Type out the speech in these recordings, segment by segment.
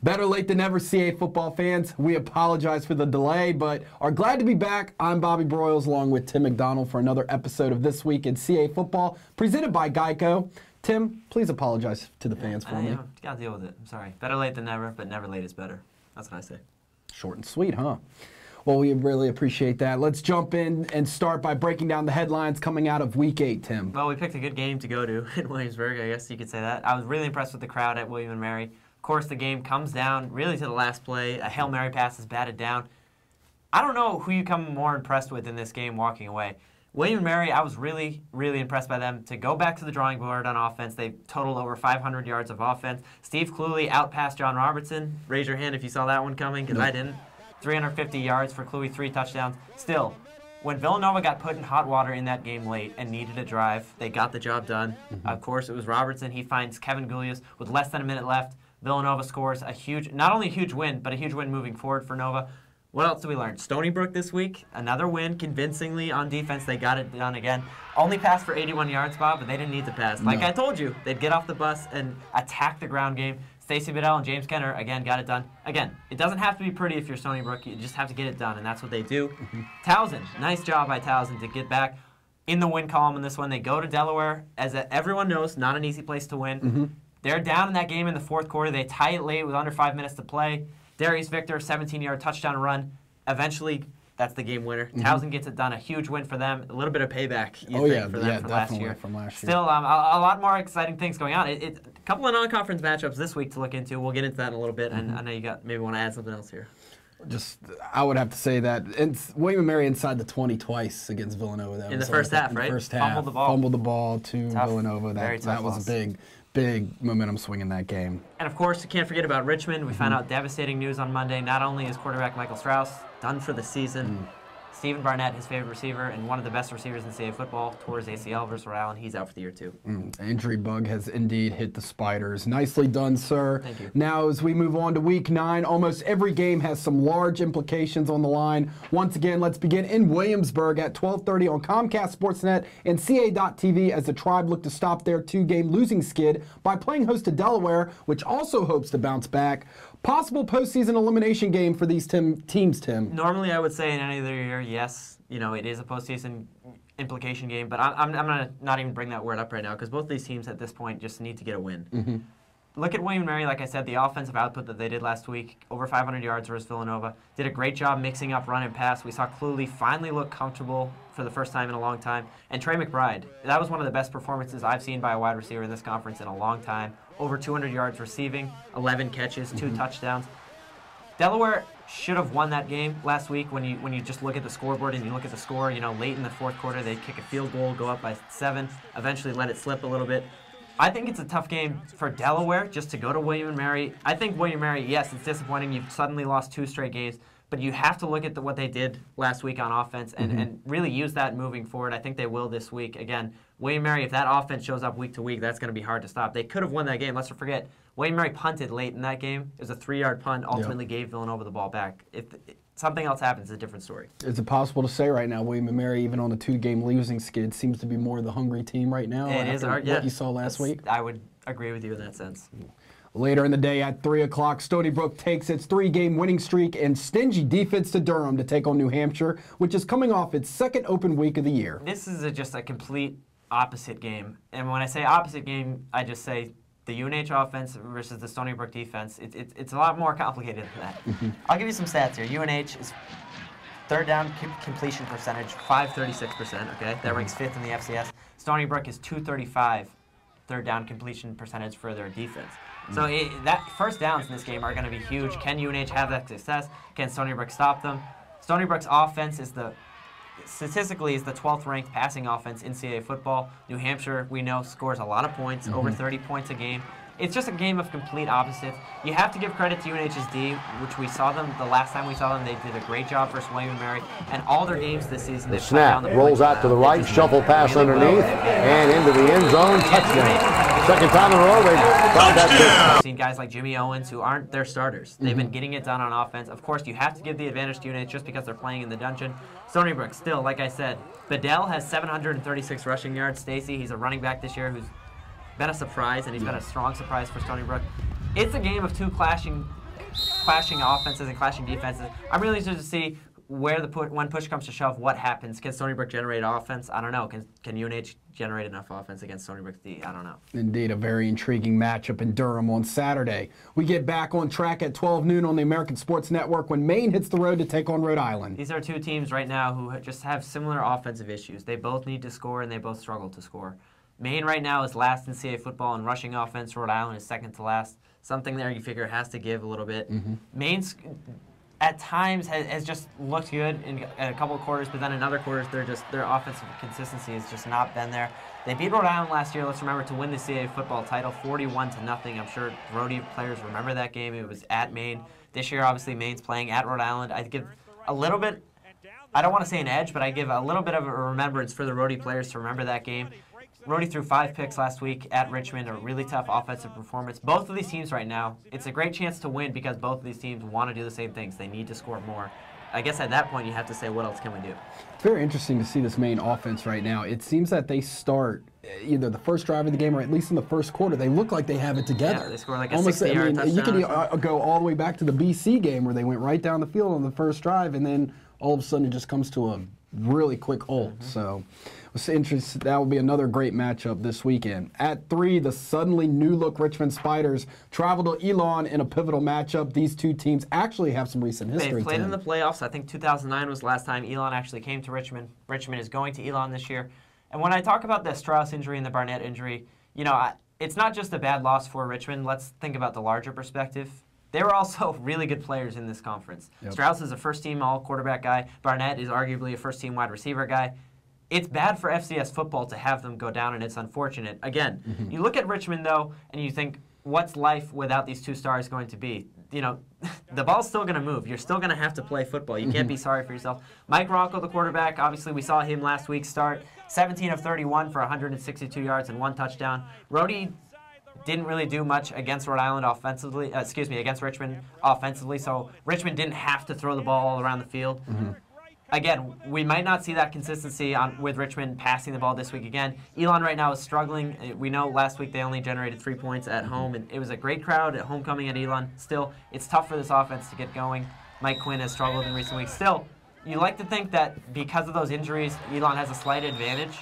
Better late than never, CA football fans. We apologize for the delay, but are glad to be back. I'm Bobby Broyles along with Tim McDonald for another episode of This Week in CA Football, presented by GEICO. Tim, please apologize to the fans for me. You gotta deal with it. I'm sorry. Better late than never, but never late is better. That's what I say. Short and sweet, huh? Well, we really appreciate that. Let's jump in and start by breaking down the headlines coming out of Week 8, Tim. Well, we picked a good game to go to in Williamsburg, I guess you could say that. I was really impressed with the crowd at William & Mary. Of course, the game comes down really to the last play. A Hail Mary pass is batted down. I don't know who you come more impressed with in this game walking away. William & Mary, I was really, really impressed by them to go back to the drawing board on offense. They totaled over 500 yards of offense. Steve Cluley outpassed John Robertson. Raise your hand if you saw that one coming, because I didn't. 350 yards for Cluley, 3 touchdowns. Still, when Villanova got put in hot water in that game late and needed a drive, they got the job done. Of course, it was Robertson. He finds Kevin Gulius with less than a minute left. Villanova scores a huge, not only a huge win, but a huge win moving forward for Nova. What else did we learn? Stony Brook this week, another win convincingly on defense. They got it done again. Only passed for 81 yards, Bob, but they didn't need to pass. Like I told you, they'd get off the bus and attack the ground game. Stacey Bedell and James Kenner, again, got it done. Again, it doesn't have to be pretty if you're Stony Brook. You just have to get it done, and that's what they do. Towson, nice job by Towson to get back in the win column in this one. They go to Delaware. As everyone knows, not an easy place to win. They're down in that game in the fourth quarter. They tie it late with under 5 minutes to play. Darius Victor, 17-yard touchdown run. Eventually, that's the game winner. Towson gets it done. A huge win for them. A little bit of payback, for them from last year. Still, a lot more exciting things going on. A couple of non-conference matchups this week to look into. We'll get into that in a little bit, and I know you maybe want to add something else here. I would have to say that William & Mary inside the 20 twice against Villanova. In the first half, right? First half, fumbled the ball to Villanova. That was a big momentum swing in that game. And of course, you can't forget about Richmond. We found out devastating news on Monday. Not only is quarterback Michael Strauss done for the season, Stephen Barnett, his favorite receiver, and one of the best receivers in CA football, tore his ACL versus Rhode Island. He's out for the year, too. Injury bug has indeed hit the Spiders. Nicely done, sir. Thank you. Now, as we move on to Week 9, almost every game has some large implications on the line. Once again, let's begin in Williamsburg at 12:30 on Comcast Sportsnet and CA.TV as the Tribe look to stop their 2-game losing skid by playing host to Delaware, which also hopes to bounce back. Possible postseason elimination game for these teams, Tim. Normally, I would say in any other year, yes, it is a postseason implication game, but I'm going to not even bring that word up right now because both these teams at this point just need to get a win. Look at William & Mary, like I said, the offensive output that they did last week, over 500 yards versus Villanova. Did a great job mixing up run and pass. We saw Cluley finally look comfortable for the first time in a long time. And Trey McBride, that was one of the best performances I've seen by a wide receiver in this conference in a long time. Over 200 yards receiving, 11 catches, 2 touchdowns. Delaware should have won that game last week when you just look at the scoreboard and you look at the score. Late in the fourth quarter, they kick a field goal, go up by 7, eventually let it slip a little bit. I think it's a tough game for Delaware just to go to William & Mary. I think William & Mary, yes, it's disappointing. You've suddenly lost 2 straight games, but you have to look at what they did last week on offense and really use that moving forward. I think they will this week. Again, William & Mary, if that offense shows up week to week, that's going to be hard to stop. They could have won that game. Let's not forget, William & Mary punted late in that game. It was a 3-yard punt, ultimately gave Villanova the ball back. If something else happens, it's a different story. Is it possible to say right now William & Mary, even on a 2-game losing skid, seems to be more the hungry team right now after what you saw last week? I would agree with you in that sense. Later in the day at 3 o'clock, Stony Brook takes its 3-game winning streak and stingy defense to Durham to take on New Hampshire, which is coming off its second open week of the year. This is just a complete opposite game. And when I say opposite game, I just say the UNH offense versus the Stony Brook defense. It's a lot more complicated than that. I'll give you some stats here. UNH is third down completion percentage, 536%, okay? That ranks 5th in the FCS. Stony Brook is 235 third down completion percentage for their defense. So that first downs in this game are going to be huge. Can UNH have that success? Can Stony Brook stop them? Stony Brook's offense is statistically is the 12th ranked passing offense in CAA football. New Hampshire, we know, scores a lot of points, over 30 points a game. It's just a game of complete opposites. You have to give credit to UNH's D, which we saw them the last time we saw them. They did a great job versus William & Mary, and all their games this season. The snap rolls out to the right, shuffle pass underneath, and into the end zone, touchdown. Second time in a row they've got that. I've seen guys like Jimmy Owens who aren't their starters. They've been getting it done on offense. Of course, you have to give the advantage to UNH just because they're playing in the dungeon. Stony Brook, still, like I said, Bedell has 736 rushing yards. Stacey, he's a running back this year who's been a surprise, and he's been a strong surprise for Stony Brook. It's a game of two clashing clashing offenses and clashing defenses. I'm really interested to see where when push comes to shove, what happens. Can Stony Brook generate offense? I don't know. Can UNH generate enough offense against Stony Brook D? I don't know. Indeed, a very intriguing matchup in Durham on Saturday. We get back on track at 12 noon on the American Sports Network when Maine hits the road to take on Rhode Island. These are two teams right now who just have similar offensive issues. They both need to score, and they both struggle to score. Maine right now is last in CA football in rushing offense. Rhode Island is second to last. Something there you figure has to give a little bit. Maine's at times has just looked good in a couple of quarters, but then in other quarters their offensive consistency has just not been there. They beat Rhode Island last year, let's remember, to win the CAA football title 41-0. I'm sure Rhodey players remember that game. It was at Maine. This year, obviously, Maine's playing at Rhode Island. I'd give a little bit, I don't want to say an edge, but I give a little bit of a remembrance for the Rhodey players to remember that game. Rhodey threw 5 picks last week at Richmond, a really tough offensive performance. Both of these teams right now, it's a great chance to win because both of these teams want to do the same things. They need to score more. I guess at that point you have to say, what else can we do? It's very interesting to see this Maine offense right now. It seems that they start either the first drive of the game or at least in the first quarter. They look like they have it together. Yeah, they score like a 60-yard touchdown. You can go all the way back to the BC game where they went right down the field on the first drive, and then all of a sudden it just comes to a really quick halt. So it's interesting. That will be another great matchup this weekend. At 3, the suddenly new-look Richmond Spiders travel to Elon in a pivotal matchup. These two teams actually have some recent history. They played in the playoffs. I think 2009 was the last time Elon actually came to Richmond. Richmond is going to Elon this year. And when I talk about the Strauss injury and the Barnett injury, you know, it's not just a bad loss for Richmond. Let's think about the larger perspective. They were also really good players in this conference. Yep. Strauss is a first-team all-quarterback guy. Barnett is arguably a first-team wide receiver guy. It's bad for FCS football to have them go down, and it's unfortunate. Again, you look at Richmond, though, and you think, what's life without these two stars going to be? You know, the ball's still going to move. You're still going to have to play football. You can't be sorry for yourself. Mike Rocco, the quarterback, obviously we saw him last week start. 17 of 31 for 162 yards and 1 touchdown. Rhodey didn't really do much against Rhode Island offensively, against Richmond offensively, so Richmond didn't have to throw the ball all around the field. Again, we might not see that consistency with Richmond passing the ball this week again. Elon right now is struggling. We know last week they only generated 3 points at home, and it was a great crowd at homecoming at Elon. Still, it's tough for this offense to get going. Mike Quinn has struggled in recent weeks. Still, you like to think that because of those injuries, Elon has a slight advantage.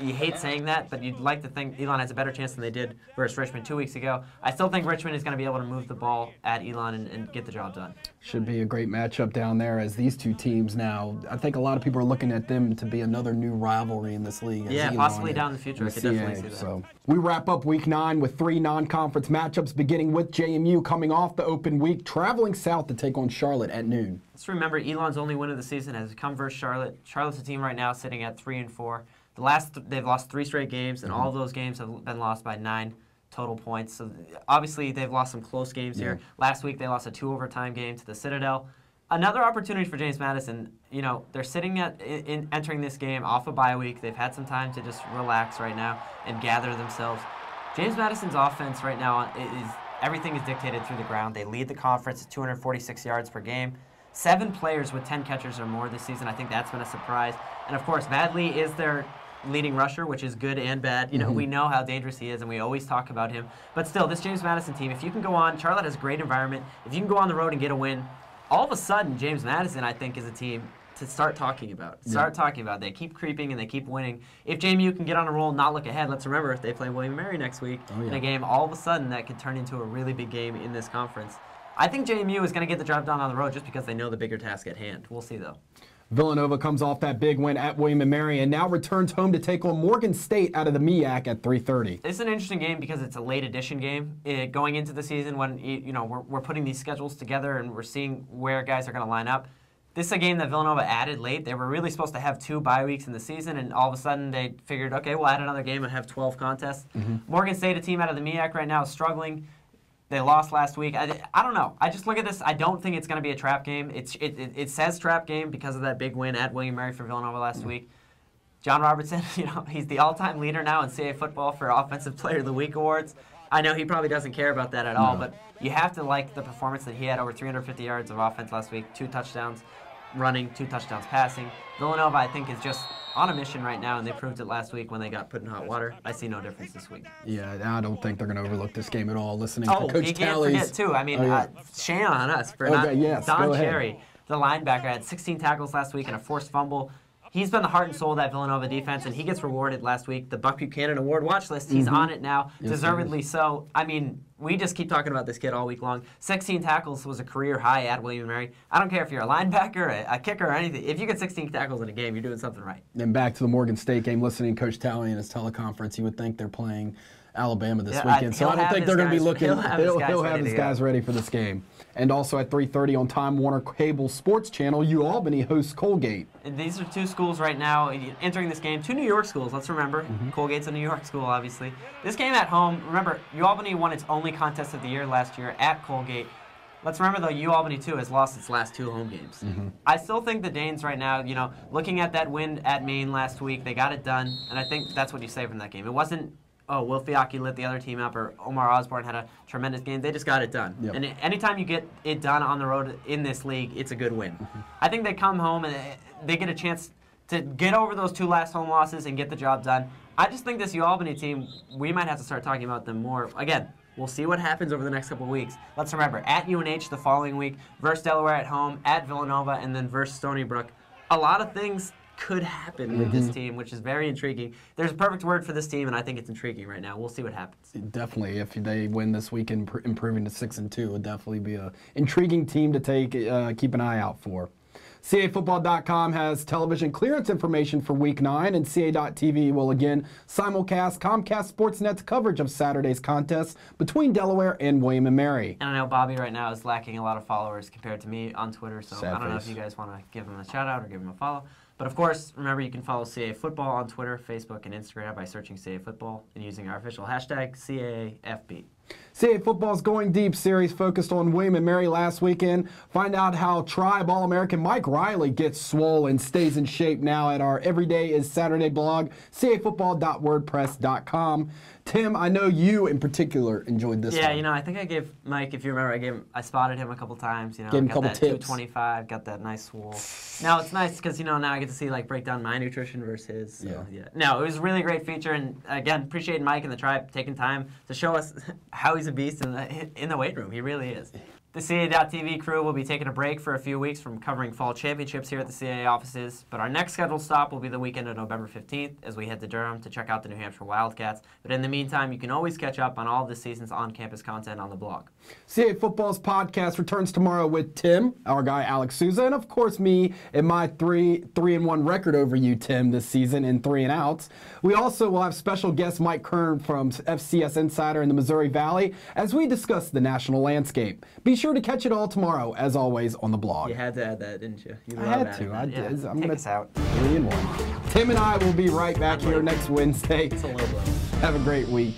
You hate saying that, but you'd like to think Elon has a better chance than they did versus Richmond 2 weeks ago. I still think Richmond is going to be able to move the ball at Elon and get the job done. Should be a great matchup down there as these two teams now, I think a lot of people are looking at them to be another new rivalry in this league. Yeah, possibly down in the future. I could definitely see that. So we wrap up Week 9 with 3 non-conference matchups, beginning with JMU coming off the open week, traveling south to take on Charlotte at noon. Let's remember, Elon's only win of the season has come versus Charlotte. Charlotte's a team right now sitting at 3-4. They've lost 3 straight games, and all of those games have been lost by 9 total points. So obviously they've lost some close games here. Last week they lost a 2 overtime game to the Citadel. Another opportunity for James Madison. You know, they're sitting entering this game off a bye week. They've had some time to just relax right now and gather themselves. James Madison's offense right now everything is dictated through the ground. They lead the conference at 246 yards per game. 7 players with 10 catches or more this season. I think that's been a surprise. And of course, Madley is their leading rusher, which is good and bad. You know, we know how dangerous he is, and we always talk about him. But still, this James Madison team, if you can go on, Charlotte has a great environment. If you can go on the road and get a win, all of a sudden, James Madison, I think, is a team to start talking about. They keep creeping and they keep winning. If JMU can get on a roll and not look ahead, let's remember, if they play William & Mary next week in a game, all of a sudden that could turn into a really big game in this conference. I think JMU is going to get the job done on the road just because they know the bigger task at hand. We'll see, though. Villanova comes off that big win at William & Mary and now returns home to take on Morgan State out of the MEAC at 3:30. It's an interesting game because it's a late edition game. Going into the season when we're putting these schedules together and we're seeing where guys are going to line up. This is a game that Villanova added late. They were really supposed to have 2 bye weeks in the season, and all of a sudden they figured, okay, we'll add another game and have 12 contests. Morgan State, a team out of the MEAC right now, is struggling. They lost last week. I don't know. I just look at this. I don't think it's going to be a trap game. It says trap game because of that big win at William & Mary for Villanova last week. John Robertson, he's the all-time leader now in CAA football for Offensive Player of the Week awards. I know he probably doesn't care about that at all, but you have to like the performance that he had, over 350 yards of offense last week, 2 touchdowns. running, 2 touchdowns passing. Villanova, I think, is just on a mission right now, and they proved it last week when they got put in hot water. I see no difference this week. Yeah, I don't think they're going to overlook this game at all. Listening Oh, to Coach you can't Talley's. forget, too. I mean, shame on us for yes, Don go ahead. Cherry, the linebacker, had 16 tackles last week and a forced fumble. He's been the heart and soul of that Villanova defense, and he gets rewarded last week. The Buck Buchanan Award watch list, he's on it now, deservedly so. I mean, we just keep talking about this kid all week long. 16 tackles was a career high at William & Mary. I don't care if you're a linebacker, a kicker, or anything. If you get 16 tackles in a game, you're doing something right. And back to the Morgan State game, listening to Coach Talley in his teleconference, you would think they're playing Alabama this weekend. So I don't think they're going to be looking. He'll have his guys ready for this game. And also at 3:30 on Time Warner Cable Sports Channel, UAlbany hosts Colgate. And these are 2 schools right now entering this game. 2 New York schools, let's remember. Colgate's a New York school, obviously. This game at home, remember, UAlbany won its only contest of the year last year at Colgate. Let's remember, though, UAlbany, too, has lost its last 2 home games. I still think the Danes right now, you know, looking at that win at Maine last week, they got it done, and I think that's what you say from that game. It wasn't, oh, Will Fiocchi lit the other team up, or Omar Osborne had a tremendous game. They just got it done. Yep. And anytime you get it done on the road in this league, it's a good win. I think they come home and they get a chance to get over those 2 last home losses and get the job done. I just think this UAlbany team, we might have to start talking about them more. Again, we'll see what happens over the next couple of weeks. Let's remember, at UNH the following week, versus Delaware at home, at Villanova, and then versus Stony Brook. A lot of things could happen with this team, which is very intriguing. There's a perfect word for this team, and I think it's intriguing right now. We'll see what happens. Definitely, if they win this weekend, improving to 6-2, it would definitely be an intriguing team to keep an eye out for. CAFootball.com has television clearance information for Week 9, and CA.TV will again simulcast Comcast Sportsnet's coverage of Saturday's contest between Delaware and William & Mary. And I know Bobby right now is lacking a lot of followers compared to me on Twitter, so Sad I don't know face. if you guys want to give him a shout-out or give him a follow. But, of course, remember you can follow CA Football on Twitter, Facebook, and Instagram by searching CA Football and using our official hashtag CAFB. CA Football's Going Deep series focused on William & Mary last weekend. Find out how Tribe All-American Mike Riley gets swole and stays in shape now at our Everyday is Saturday blog, cafootball.wordpress.com. Tim, I know you in particular enjoyed this Yeah, one. you know, I think I gave Mike, if you remember, I spotted him a couple times. You know, Gave him a got couple that tips. 225, got that nice swole. Now it's nice because now I get to see break down my nutrition versus his. So, yeah. No, it was a really great feature, and again, appreciate Mike and the Tribe taking time to show us how he's a beast in the weight room. He really is. The CA.TV crew will be taking a break for a few weeks from covering fall championships here at the CA offices, but our next scheduled stop will be the weekend of November 15th as we head to Durham to check out the New Hampshire Wildcats. But in the meantime, you can always catch up on all of this season's on-campus content on the blog. CA Football's podcast returns tomorrow with Tim, our guy Alex Souza, and of course me and my 3-1 record over you, Tim, this season in 3 and outs. We also will have special guest Mike Kern from FCS Insider in the Missouri Valley as we discuss the national landscape. Be sure to catch it all tomorrow, as always, on the blog. You had to add that, didn't you? I had to. I'm Take us out. 3-1. Tim and I will be right back here next Wednesday. It's a little blow. Have a great week.